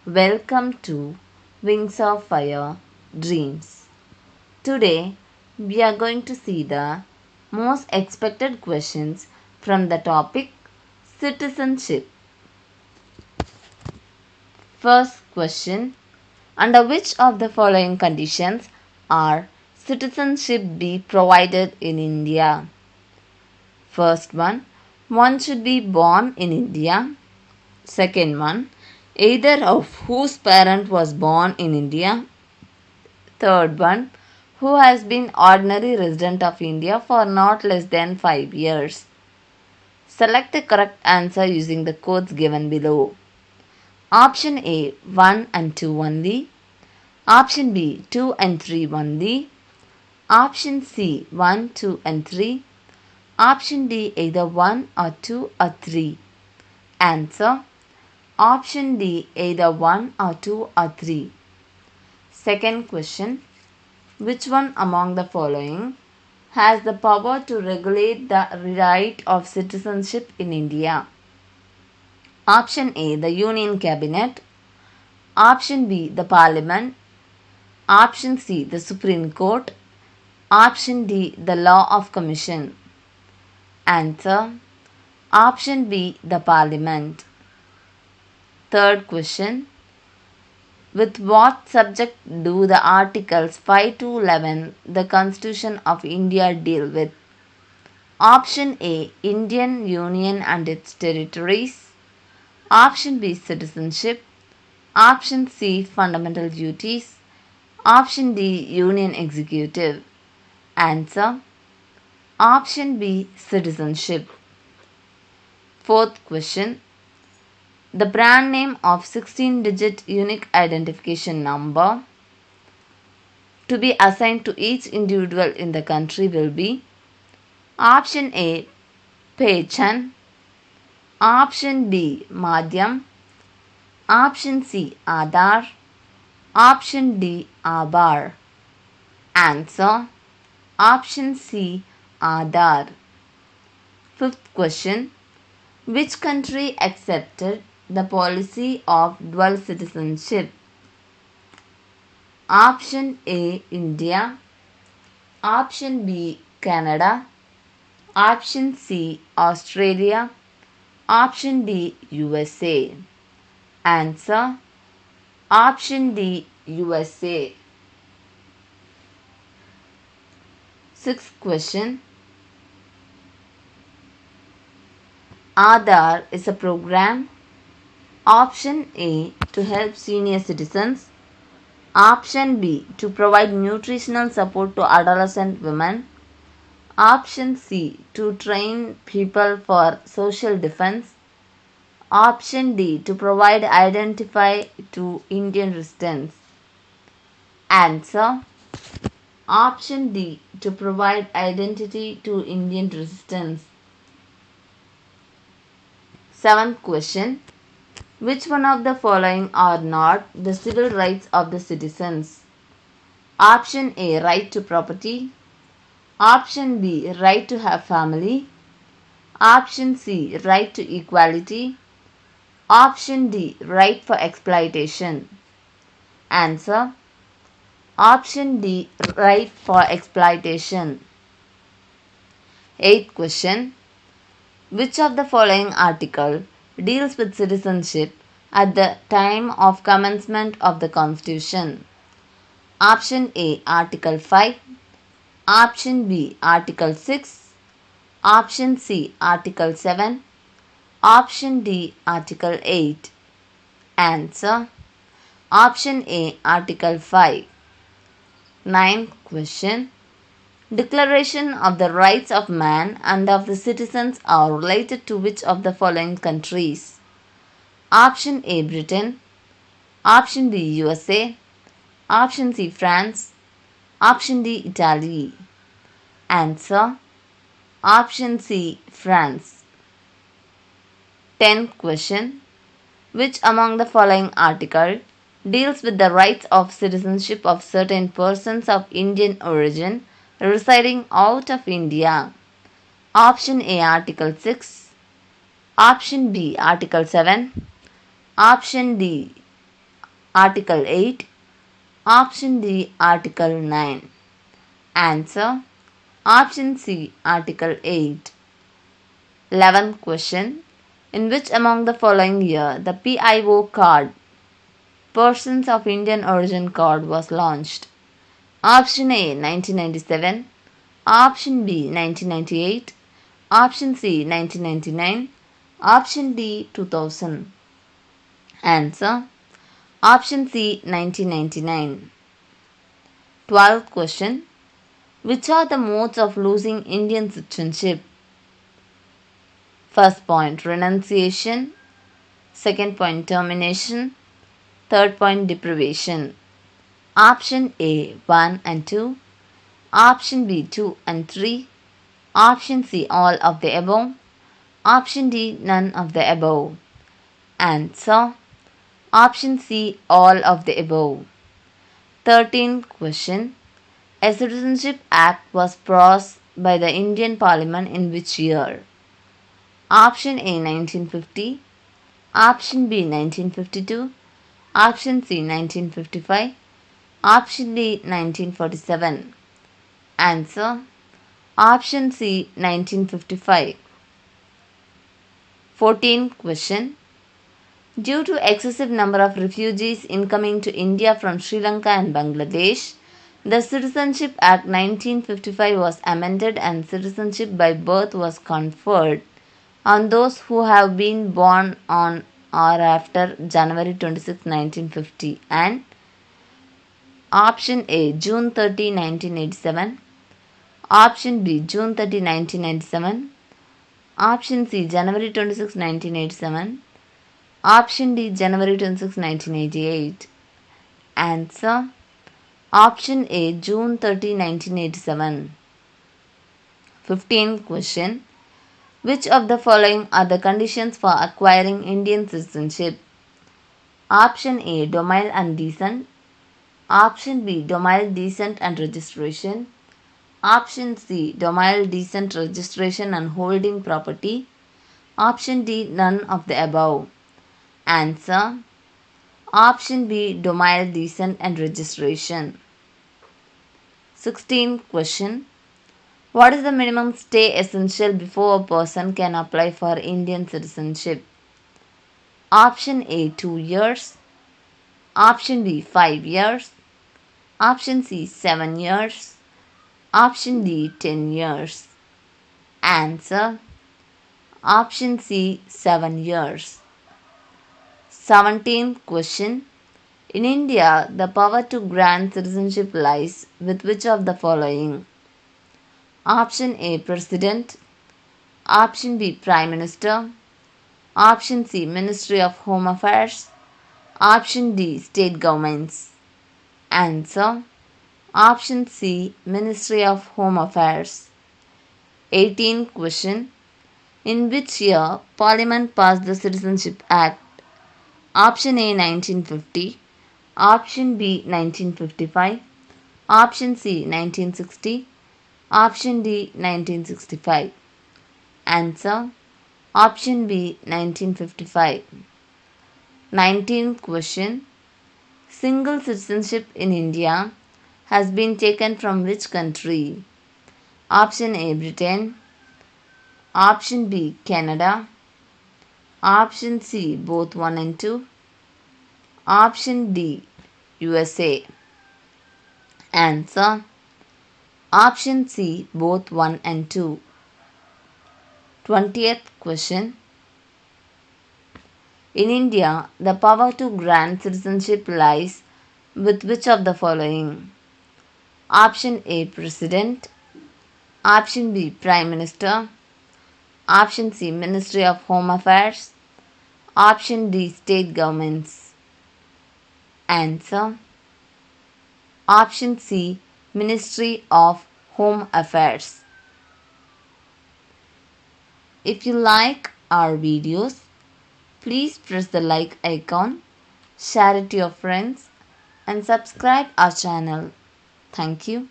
Welcome to Wings of Fire Dreams. Today we are going to see the most expected questions from the topic citizenship. First question: under which of the following conditions are citizenship be provided in India? First one should be born in India. Second one, either of whose parent was born in India. Third one, who has been ordinary resident of India for not less than 5 years. Select the correct answer using the codes given below. Option A 1 and 2 only. Option B 2 and 3 only. Option C 1, 2 and 3. Option D either 1 or 2 or 3. Answer: Option D either 1 or 2 or 3. Second question: which one among the following has the power to regulate the right of citizenship in India? Option A the Union Cabinet. Option B the Parliament. Option C the Supreme Court. Option D the Law of Commission. Answer: Option B the Parliament. Third question: with what subject do the Articles 5 to 11 the Constitution of India deal with? Option A Indian Union and its territories. Option B citizenship. Option C fundamental duties. Option D Union executive. Answer: Option B citizenship. Fourth question: the brand name of 16-digit unique identification number to be assigned to each individual in the country will be Option A Pehchan. Option B Madhyam. Option C Aadhaar. Option D Aabhar. Answer: Option C Aadhaar. Fifth question: which country accepted the policy of dual citizenship? Option A India. Option B Canada. Option C Australia. Option D USA. Answer: Option D USA. Sixth question: Aadhaar is a program. Option A to help senior citizens. Option B to provide nutritional support to adolescent women. Option C to train people for social defense. Option D to provide identify to Indian residents. Answer: Option D to provide identity to Indian residents. Seventh question: which one of the following are not the civil rights of the citizens? Option A right to property. Option B right to have family. Option C right to equality. Option D right for exploitation. Answer: Option D right for exploitation. Eighth question: which of the following article deals with citizenship at the time of commencement of the Constitution? Option A Article 5. Option B Article 6. Option C Article 7. Option D Article 8. Answer: Option A Article 5. Ninth question: Declaration of the Rights of Man and of the Citizens are related to which of the following countries? Option A Britain. Option B USA. Option C France. Option D Italy. Answer: Option C France. 10th question: which among the following article deals with the rights of citizenship of certain persons of Indian origin residing out of India? Option A Article 6. Option B Article 7. Option D Article 8. Option D. Article 9. Answer. Option C. Article 8. 11th question. In which among the following year the PIO card, Persons of Indian Origin card, was launched? Option A 1997, Option B 1998, Option C 1999, Option D 2000. Answer. Option C 1999. 12th question. Which are the modes of losing Indian citizenship? First point, renunciation. Second point, termination. Third point, deprivation. Option A 1 and 2. Option B 2 and 3. Option C all of the above. Option D none of the above. Answer. Option C all of the above. 13th question. A Citizenship Act was passed by the Indian Parliament in which year? Option A 1950, Option B 1952, Option C 1955, Option D 1947. Answer. Option C 1955. 14th question. Due to excessive number of refugees incoming to India from Sri Lanka and Bangladesh, the Citizenship Act 1955 was amended and citizenship by birth was conferred on those who have been born on or after January 26, 1950 and Option A June 30, 1987, Option B June 30, 1997, Option C January 26, 1987, Option D January 26, 1988. Answer. Option A June 30, 1987. 15th question. Which of the following are the conditions for acquiring Indian citizenship? Option A domicile and descent. Option B domicile, descent and registration. Option C domicile, descent, registration and holding property. Option D none of the above. Answer. Option B domicile, descent and registration. 16th question. What is the minimum stay essential before a person can apply for Indian citizenship? Option A 2 years. Option B 5 years. Option C 7 years. Option D 10 years. Answer. Option C 7 years. 17th question. In India, the power to grant citizenship lies with which of the following? Option A President. Option B Prime Minister. Option C Ministry of Home Affairs. Option D State Governments. Answer. Option C Ministry of Home Affairs. 18th question. In which year Parliament passed the Citizenship Act? Option A 1950, Option B 1955, Option C 1960, Option D 1965. Answer. Option B 1955. 19th question. Single citizenship in India has been taken from which country? Option A Britain, Option B Canada, Option C both 1 and 2, Option D USA. Answer. Option C both 1 and 2. 20th question. In India, the power to grant citizenship lies with which of the following? Option A President, Option B Prime Minister, Option C Ministry of Home Affairs, Option D State Governments. Answer. Option C Ministry of Home Affairs. If you like our videos, please press the like icon, share it to your friends and subscribe our channel. Thank you.